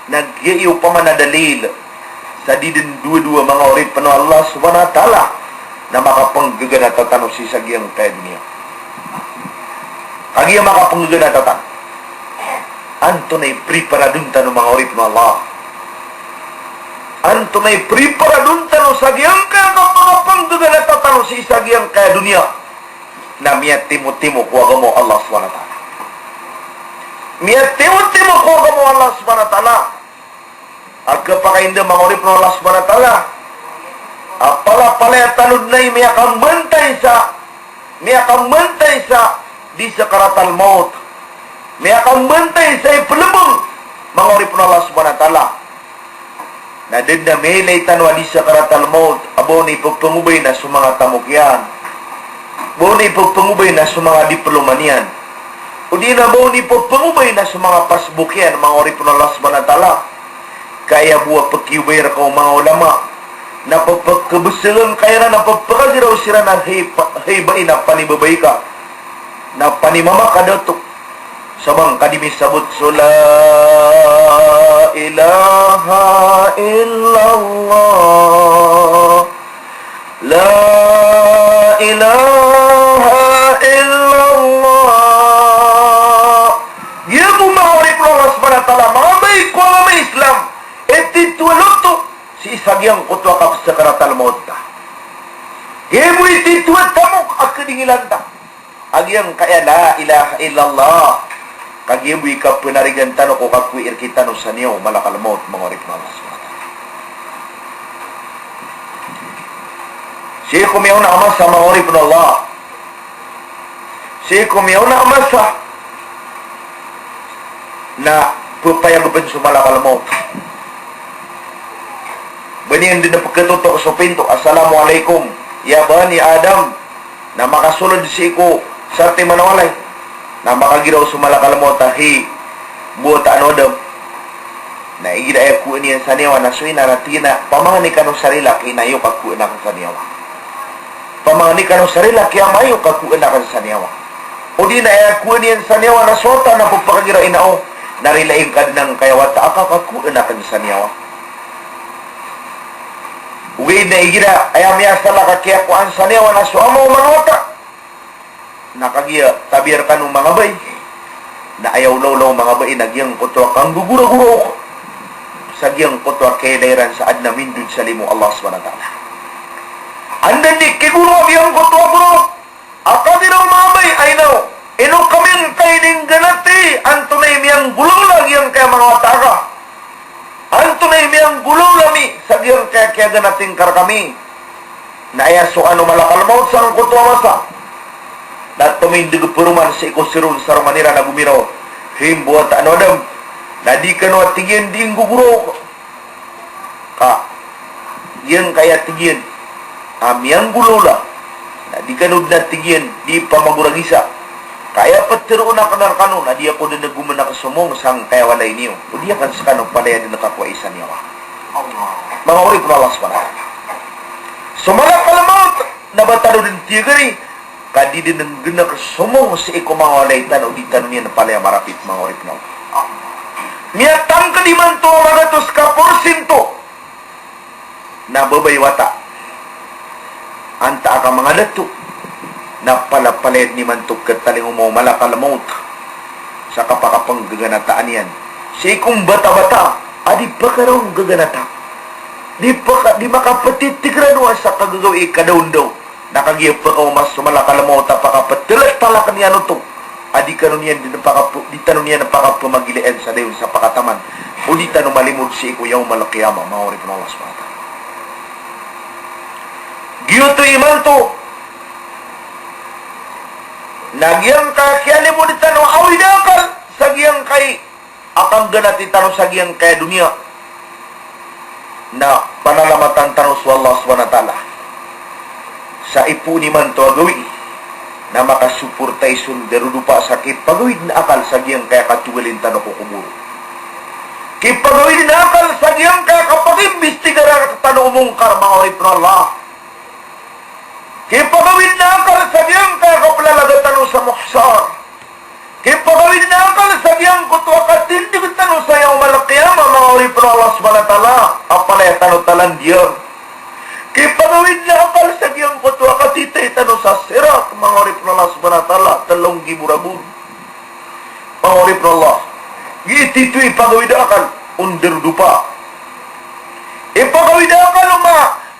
Nagyayo pa man na dalil sa didin dua-dua mga orit pa no Allah subhanahu wa ta'ala na makapanggagan at tatano si sagyang kaya dunia. Kagiyang makapanggagan at tatano. Anto na'y preparadun tano mga orit no Allah. Anto na'y preparadun tano sagyang kaya makapanggagan at tatano si sagyang kaya dunia. Na miyat timo-timo kuwaga mo Allah subhanahu wa ta'ala. Miyat timo-timo kuwaga mo Allah subhanahu wa ta'ala. Agka pakainda mangorip ng Allah subhanahu wa ta'ala. Apala-pala tanod na'y miyakambantay sa di sakaratal maut. Miyakambantay sa ipalabang mangorip ng Allah subhanahu wa ta'ala. Na din na melay tanwa di sakaratal maut. Abo ni pagpangubay na sa mga tamukyan. Abo ni pagpangubay na sa mga diplomanian. O di na abo ni pagpangubay na sa mga pasbukyan mangorip ng Allah subhanahu wa ta'ala. Kaya buwa pagkiway ra ko mga ulama na pagpagkabusilan kaya na napagpakagiraw sila na haibain na panibabay ka na panimama ka dato sabang kadimi sabot so la ilaha illallah la ilaha illallah yabu ma'arif Allah subhanahu wa ta'ala mga baik ko mga Islam etitualoto si isagyang kutwa ka sa karatal maut ka. Ibu etituat tamok akadingilan ta. Agyang kaya la ilaha illallah. Kagibu ka penarigan tano ko kakuir kita no sa niyo malakal maut mangorip na Allah. Siya kumiyaw na amasa mangorip na Allah. Siya kumiyaw na amasa na pupayagaban sa malakal maut. Baniyan din na pagkatutok sa pinto. Assalamualaikum. Ya bani Adam. Na makasulod si ko sa ating manawalay. Na makagiraw sa malakal mo tahi. Buot anodam. Na igidaya ko niyan sa niyawa. Na suy na natina. Pamangani ka ng sarila. Kinayo kakuin na sa niyawa. Pamangani ka ng sarila. Kaya mayo kakuin na sa niyawa. O di na ko niyan sa niyawa. Na sota na pagpakagiraw inao. Narilaing ka ng kayawata. Kakuin na sa niyawa. Uwi na igira, ayam yasta la kakiyakuan sa niyawa na suamo mga wata. Nakagiya, tabir ka nung mga bay. Na ayaw lawlaw mga bay, nagyang kutwa kang gugura-guro. Sagyang kutwa kailayran sa adna mindud sa limo Allah SWT. Andan di kiguro ang kutwa-guro. Akadiraw mga bay, ay naw. Ino kaming kaining ganati, antunay miyang gulong lang yung kaya mga wata ka. Antunay miyang gulaw lami sa diyang kaya ganating kar kami. Naayaso ano malakal maut sa ang kutwa masa. Na tumindig puruman sa ikosirun sa Romanira na gumiro. Himbuat ano adam. Na di ka no tigyan ding guguro. Ka. Yan kaya tigyan. Amiyang gulaw la. Na di ka no na tigyan. Di pa maguragisa. Kaya patiroon na kanar kanon, adi ako din naguman na kasumong sang kaya walay niyo. O di akan sa kanong palaya din nakakwaisan niya. Mga uri po Allah SWT. Sumalak kalamot, nabataro din tigari, kadi din ng gina kasumong sa iko mga walay tan o di tanon niya na palaya marapit mga uri po. Miyatang ka di man to, magatos ka porsinto, na babaywata. Anta ka mga dato. Na palapalit ni mantuk kataling mo malakalamot sa kapakapang gaganataan yan. Si kung bata-bata, adi pa ka raw gaganata. Di makapatitigranuan sa kagagawi kadaw-daw. Nakagiyap pa ka mas sumalakalamot at pakapatilat talakan yan ito. Adi ka nun yan, di tanong yan napakapumagilian sa dayon sa pakataman. O di tanong malimod si ikuyaw malakiyama, maori po na Allah SWT. Giyuto iman to, nagyang kakyali mo di tanong awi dakal sa giyang kay akang ganat tanong sa giyang kay dunia na panalamatan tanong sa Allah SWT sa ipuni man to agawi na makasuportay sunderudupa sakit pagawid na akal sa giyang kaya katuwalin tanong ko kumuro kipagawid na akal sa giyang kaya kapagimbestigaran tanong umungkar mga orip na Allah kipagawid na akal sa giyang kaya kaplalagatan sa muhsar. Kipagawid na akal sa giyang kutwa katindig tanong sa iyong malakiyama mga Ta'ala apalay tanong-talan dia kipagawin na akal sa giyang patwa katitay tanong sa sirat mangorip na Allah subhanahu wa ta'ala 3,000 rabun mangorip na Allah gitito'y pagawin na akal under dupa ipagawin na akal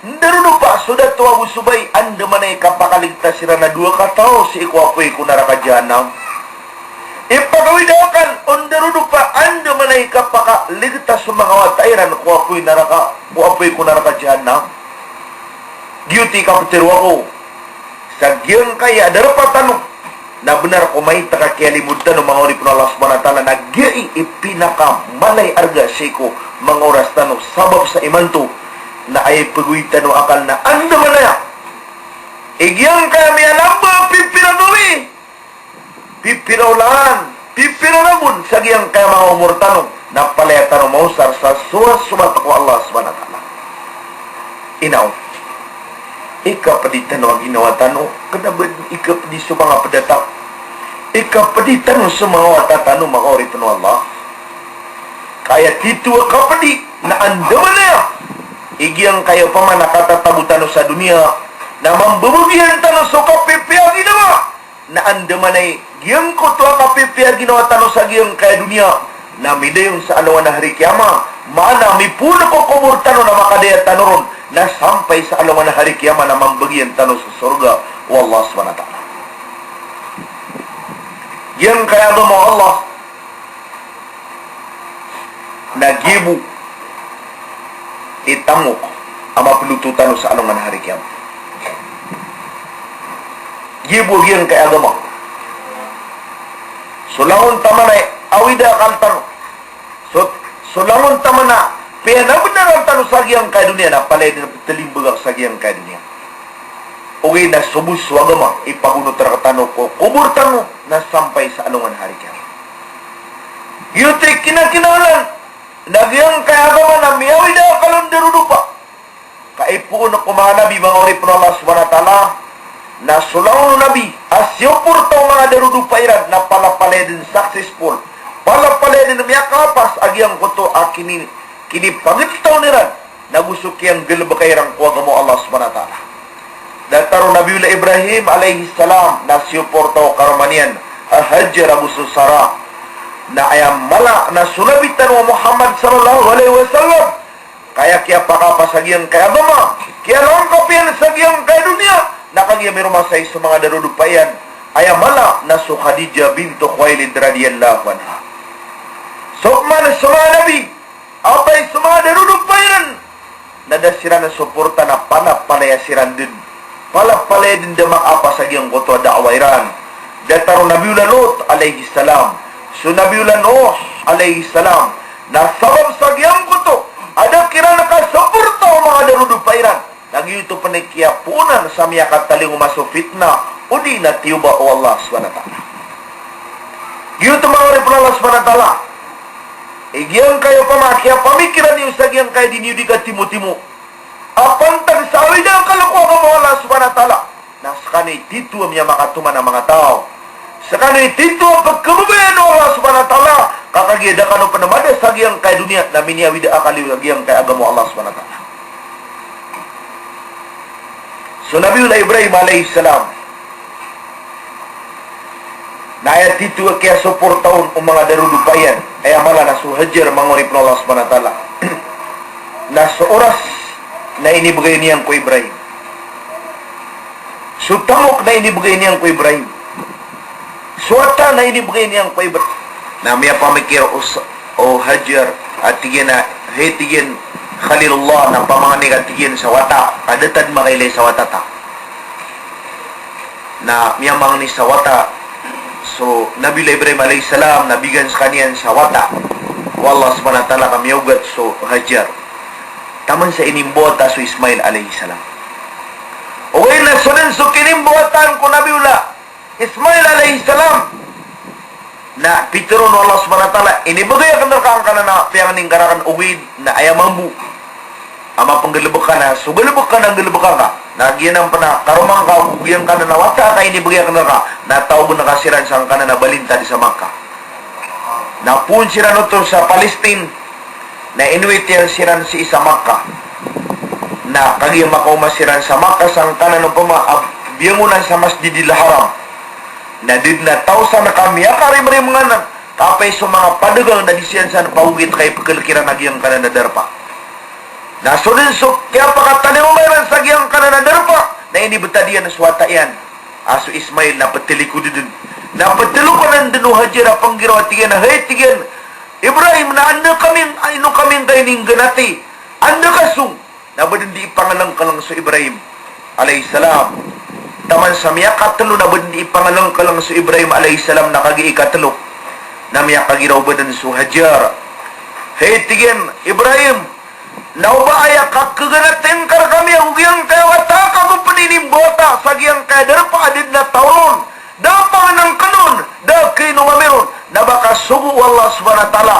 under dupa sudah tuwa usubay anda manay kapakaligtas sila na 2 katao si ikwapoy kunaraka janam ipagawin na akal under dupa anda manay kapakaligtas sa mga watairan kuwapoy kunaraka janam Gyuti kapatirwa ko. Sa giyang kaya, dapat tanong na benar ko may takakialimutan ng mga oripon Allah subhanahu wa ta'ala na giyay ipinaka malay arga siya ko mga oras tanong sabab sa imanto na ay pagwitan ng akal na anda malaya. Igiyang kaya may alamba pipiragawi. Pipiraulaan. Pipiralamun sa giyang kaya mga umur tanong na palaya tanong mausar sa sumat ko Allah subhanahu wa ta'ala. Inaw. Ika padi tanong ang ginawa tanong. Kenapa ika padi sa mga padatang? Ika padi tanong sa mga watatanong mga oripon Allah. Kaya titu ka padi na anda mana. Igiyang kayo pa man nakatatabu tanong sa dunia na mambabagihan tanong sa kapipiyang ginawa. Na anda manay giyang ko to ang kapipiyang ginawa tanong sa giyang kaya dunia. Na midayon sa alawan na hari kiyama. Mana mipuna ko kumur tanong na makadaya tanong na sampai sa alaman na hari kiamat na mambagian tanong sa surga wallah subhanahu wa ta'ala. Yang kaya mo Allah nagibu itamok ama pelututan sa alaman na hari kiamat. Gibu yang kaya mo sulangon tamanay awida kaltan sulangon tamana Pia na benar ang tanong sa giyang kaya dunia na palay din talimbagak sa giyang kaya dunia. Okay na subus wagama ipagunot rakatano ko kubur tanong na sampay sa alungan hari kaya. Yutik kinakinalan na giyang kaya agama na miyawi na kalon derudupa. Kaipuon ako mga nabi mga oripon Allah subhanahu wa ta'ala na sulawon nabi asyopur tao mga derudupa iran na palapalay din successful. Palapalay din miyakapas agyang kuto akinin kini pangitaw niran nagusok yang gelbakairang kuwaga mo Allah subhanahu wa ta'ala. Dataro Nabiullah Ibrahim alaihi salam na siuportaw karmanian Hajar Abu Susara na ayam mala na sulabitan wa Muhammad sallallahu alaihi wasallam kaya kaya pakapasagian kaya agama kaya longkap yan sagian kaya dunia nakagya may rumasay sa mga darudupayan ayam mala na su Khadijah bintu Khuwailid radhiyallahu anha. So man sa mga nabi apay sa mga darudupayan nadasiran na suporta na palapalaya siran din palapalaya din damak apa sa giyang koto dakwairan dataro Nabiullah Lut alaihi salam so Nabiullah Nuh alaihi salam na sabab sa giyang koto ada kira nakasuporta o mga darudupairan lagi ito panikiapunan sa miya kataling umaso fitna o di na tiyuba o Allah SWT gito mga oripon Allah SWT Igiyang kayo pamakya, pamikiran niyo sa giyang kayo din di ka timu-timu. Apan tagsawi na ang kalakuha ka mo Allah subhanahu wa ta'ala. Na sa kanay dito ang makatuman ng mga tao. Sa kanay dito ang pagkababayan ng Allah subhanahu wa ta'ala. Kakagiyada ka nung panamada sa giyang kayo dunia na miniyawida akaliw ang giyang kayo agamo Allah subhanahu wa ta'ala. So Nabiullah Ibrahim alayhi salam na ayat dito kaya suportaon ang mga darudupayan ay amala na suhajar mangorip na Allah subhanahu wa ta'ala na sa oras na inibigay niyang ko Ibrahim sutamok na inibigay niyang ko Ibrahim suwata na inibigay niyang ko Ibrahim na miya pamikir o hajar at tigyan na tigyan Khalilullah na pamanganig at tigyan sa wata kadatan makailay sa wata ta na miya mangani sa wata. So, Nabiullah Ibrahim alayhi salam nabigan sa kaniyan sa wata. Wallah subhanahu wa ta'ala kami ugat so hajar. Taman sa inimbota so Ismail alayhi salam. Okay na sunan so kinimbotan ko Nabiullah Ismail alayhi salam na pituron Allah subhanahu wa ta'ala inibagay ang kanarkaan ka na piyanganing karakan uwid na ayamambu. Ama panggalabok ka na so galabok ka na galabok ka Nagyan ang pana, karumang ka, ugiyan ka na nawata ka, inibigyan ka na ka, nataw mo nakasiran sa ka na nabalinta di sa Makkah. Napun sila no sa Palestine, na inuitiyan siran si isa Makkah na kagi makumasiran sa Makkah sang kanan ng pamaabyangunan sa Masjidil Haram na did na tausan na kami akarim-rim nga tapay sa mga padagang na disiyan sa paugit kay pagkalikiran nagyang kanan na darpa nasunod so kaya pakatali mo mayroon sa gyang kanan na darpa na inibutadiyan na suwata yan aso Ismail na patiliku din na patiluko ng dinu Hajira panggirawa tigyan na hey tigyan Ibrahim na anda kaming kaining ganati anda kasung na ba din di ipangalang ka lang sa Ibrahim alayhisalam taman sa miya katalo na ba din di ipangalang ka lang sa Ibrahim alayhisalam na kagi ikatalo na miya kagiraw ba din sa Hajar hey tigyan Ibrahim na ba aya kakaganating kar kami ang giyang kawata ka mo paninimbota sa giyang kadar pa adid na taon dapat ng kanon da kay no mameron na baka sugu Allah subhanahu wa ta'ala